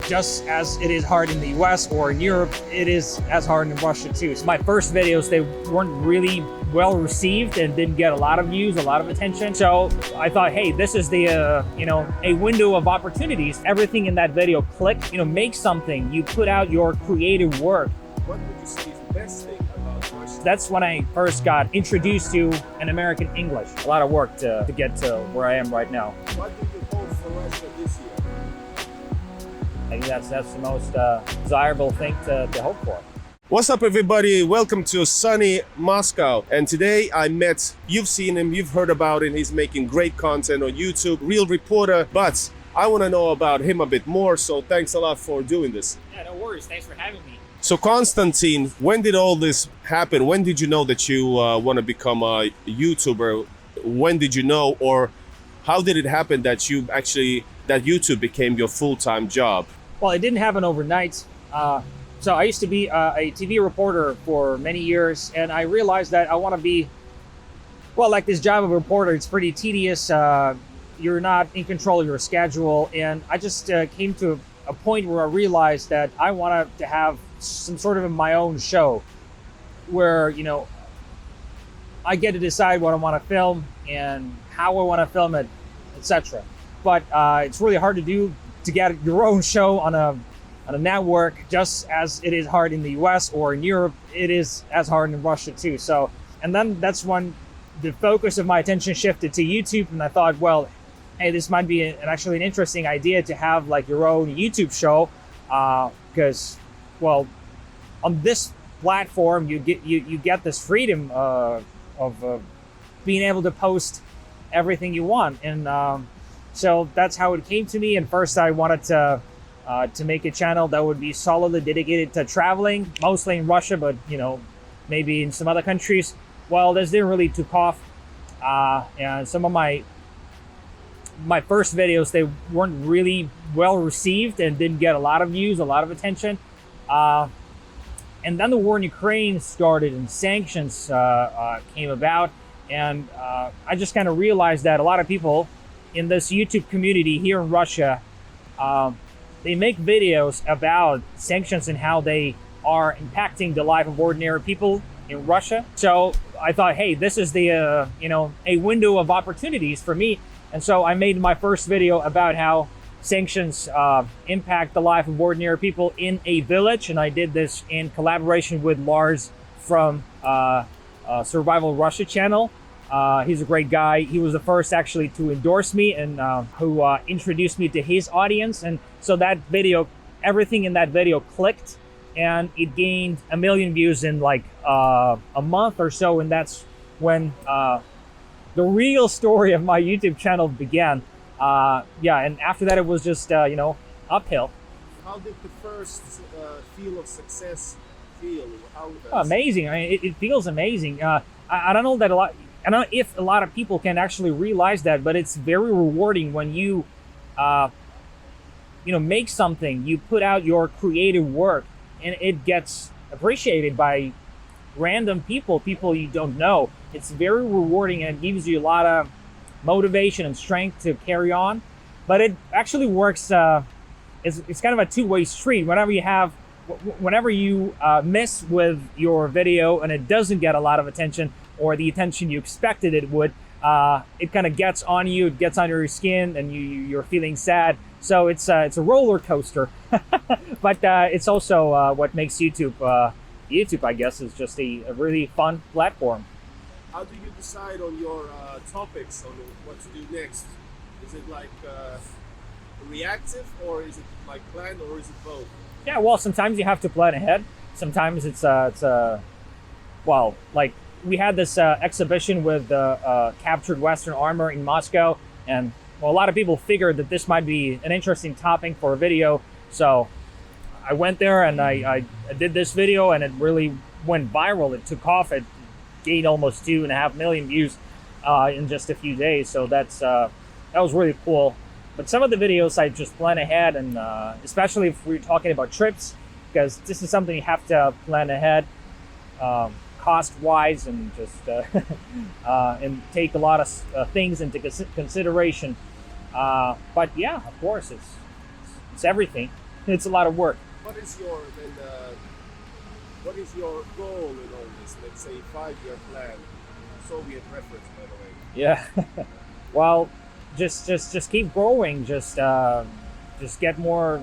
just as it is hard in the US or in Europe, it is as hard in Russia too. So my first videos, they weren't really well received and didn't get a lot of views, a lot of attention. So I thought, hey, this is the, a window of opportunities. Everything in that video clicked, make something, you put out your creative work. What would you say is the best thing about Russia? That's when I first got introduced to an American English. A lot of work to get to where I am right now. What do you hope for Russia this year? I think that's the most desirable thing to hope for. What's up, everybody? Welcome to sunny Moscow. And today I met, you've seen him, you've heard about him. He's making great content on YouTube, real reporter. But I want to know about him a bit more. So thanks a lot for doing this. Yeah, no worries. Thanks for having me. So Konstantin, when did all this happen? When did you know that you want to become a YouTuber? When did you know, or how did it happen that that YouTube became your full-time job? Well, it didn't happen overnight. So I used to be a TV reporter for many years, and I realized that I want to be, well, like this job of a reporter, it's pretty tedious. You're not in control of your schedule. And I just came to a point where I realized that I wanted to have some sort of my own show where, I get to decide what I want to film and how I want to film it, etc. But it's really hard to do, to get your own show on a network, just as it is hard in the US or in Europe, it is as hard in Russia too. So, and then that's when the focus of my attention shifted to YouTube, and I thought, well, hey, this might be actually an interesting idea to have like your own YouTube show, because, well, on this platform you get this freedom of being able to post everything you want, and so that's how it came to me. And first I wanted to make a channel that would be solidly dedicated to traveling, mostly in Russia, but maybe in some other countries. Well, this didn't really take off, and some of my first videos, they weren't really well received and didn't get a lot of views, a lot of attention. And then the war in Ukraine started and sanctions came about, and I just kind of realized that a lot of people in this YouTube community here in Russia, they make videos about sanctions and how they are impacting the life of ordinary people in Russia. So I thought, hey, this is the a window of opportunities for me. And so I made my first video about how sanctions impact the life of ordinary people in a village, and I did this in collaboration with Lars from Survival Russia channel. He's a great guy. He was the first actually to endorse me and who introduced me to his audience. And so that video, everything in that video clicked, and it gained 1 million views in like a month or so. And that's when the real story of my YouTube channel began. And after that, it was just, uphill. How did the first feel of success feel? Amazing. I mean, it feels amazing. I don't know that I don't know if a lot of people can actually realize that, but it's very rewarding when you, make something, you put out your creative work, and it gets appreciated by random people you don't know. It's very rewarding, and it gives you a lot of motivation and strength to carry on. But it actually works, it's kind of a two-way street. Whenever you miss with your video and it doesn't get a lot of attention, or the attention you expected it would, it kind of gets on you, it gets under your skin, and you're feeling sad. So it's a roller coaster. But it's also what makes YouTube, I guess, is just a really fun platform. How do you decide on your topics, on what to do next? Is it like reactive, or is it like planned, or is it both? Yeah, well, sometimes you have to plan ahead. Sometimes it's like we had this exhibition with captured Western armor in Moscow, and a lot of people figured that this might be an interesting topic for a video. So I went there and I did this video, and it really went viral. It took off. It gained almost 2.5 million views in just a few days. So that was really cool. But some of the videos I just plan ahead, and especially if we're talking about trips, because this is something you have to plan ahead, cost-wise, and just and take a lot of things into consideration. But yeah, of course, it's everything. It's a lot of work. What is your then? What is your goal in all this? Let's say 5-year plan. Soviet reference, by the way. Yeah. Well, just keep growing. Just get more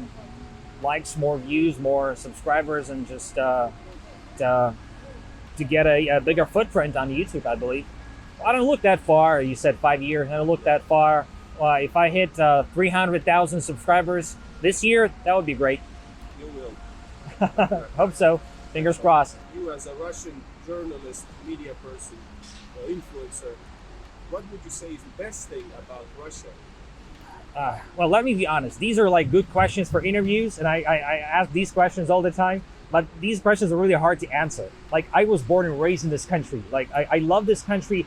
likes, more views, more subscribers, and just to get a bigger footprint on YouTube, I believe. I don't look that far. You said 5 years. I don't look that far. If I hit 300,000 subscribers this year, that would be great. You will. Hope so. Fingers crossed. You as a Russian journalist, media person, influencer, what would you say is the best thing about Russia? Well, let me be honest. These are like good questions for interviews, and I ask these questions all the time. But these questions are really hard to answer. Like, I was born and raised in this country. Like, I love this country.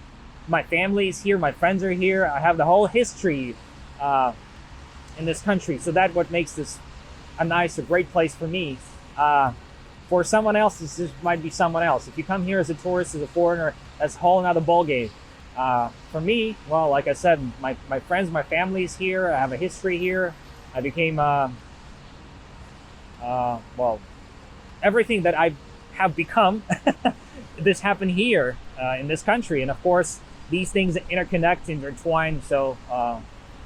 My family is here. My friends are here. I have the whole history in this country. So that's what makes this a great place for me. For someone else, this might be someone else. If you come here as a tourist, as a foreigner, that's a whole another ballgame. For me, well, like I said, my friends, my family is here. I have a history here. I became, well, everything that I have become, this happened here in this country. And of course, these things interconnect, intertwine. So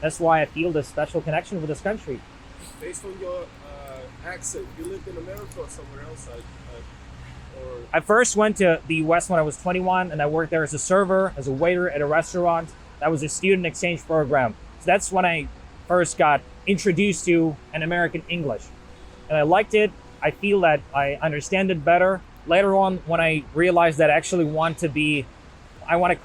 that's why I feel this special connection with this country. Based on your accent, you lived in America or somewhere else? I first went to the US when I was 21, and I worked there as a server, as a waiter at a restaurant. That was a student exchange program. So that's when I first got introduced to an American English. And I liked it. I feel that I understand it better. Later on, when I realized that I actually want to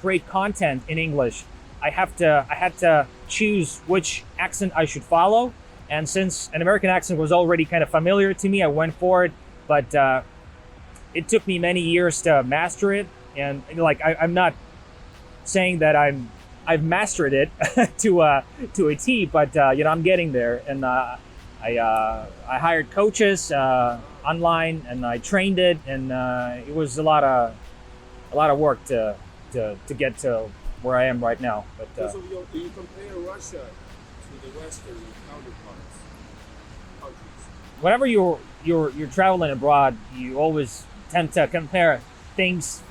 create content in English, I had to choose which accent I should follow. And since an American accent was already kind of familiar to me, I went for it. But it took me many years to master it. And like, I'm not saying that I've mastered it to a T, but I'm getting there. And I hired coaches online, and I trained it, and it was a lot of work to get to where I am right now. But do you compare Russia to the Western counterparts countries? Whenever you're traveling abroad, you always tend to compare things,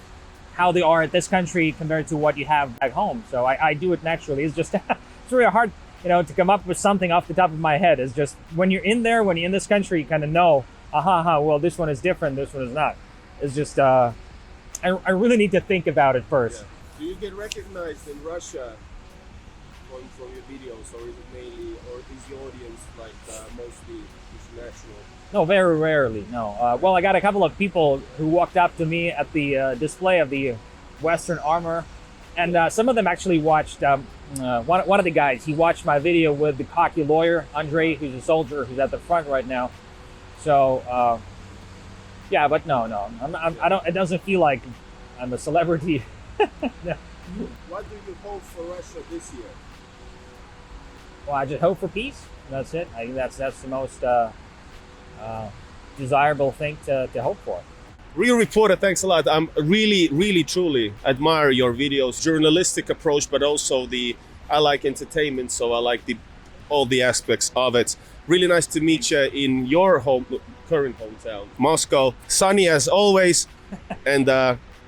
how they are at this country compared to what you have back home. So I do it naturally. It's just it's really hard, to come up with something off the top of my head. It's just when you're in this country, you kind of know, well, this one is different, this one is not. It's just I really need to think about it first. Yeah. Do you get recognized in Russia from your videos, or is it mainly, or is the audience like mostly international? No, very rarely. No. Well, I got a couple of people who walked up to me at the display of the Western armor, and some of them actually watched. One of the guys, he watched my video with the cocky lawyer Andre, who's a soldier who's at the front right now. So, yeah, but no, I don't. It doesn't feel like I'm a celebrity. No. What do you hope for Russia this year? Well, I just hope for peace. That's it. I think that's the most desirable thing to hope for. Real reporter, thanks a lot. I'm really truly admire your videos, journalistic approach, but also I like entertainment, so I like all the aspects of it. Really nice to meet you in your current hometown, Moscow. Sunny as always, and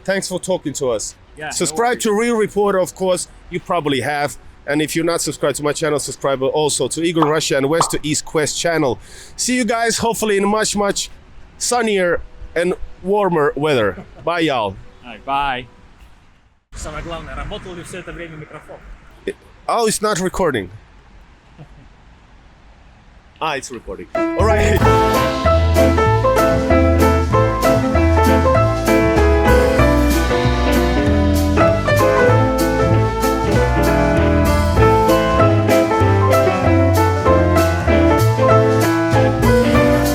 thanks for talking to us. Yeah, subscribe to Real Reporter, of course. You probably have. And if you're not subscribed to my channel, subscribe also to Igor Russia and West to East Quest channel. See you guys hopefully in much sunnier and warmer weather. Bye, y'all. All right, bye. Самое главное, работал ли все это время микрофон? Oh, it's not recording. It's recording. All right.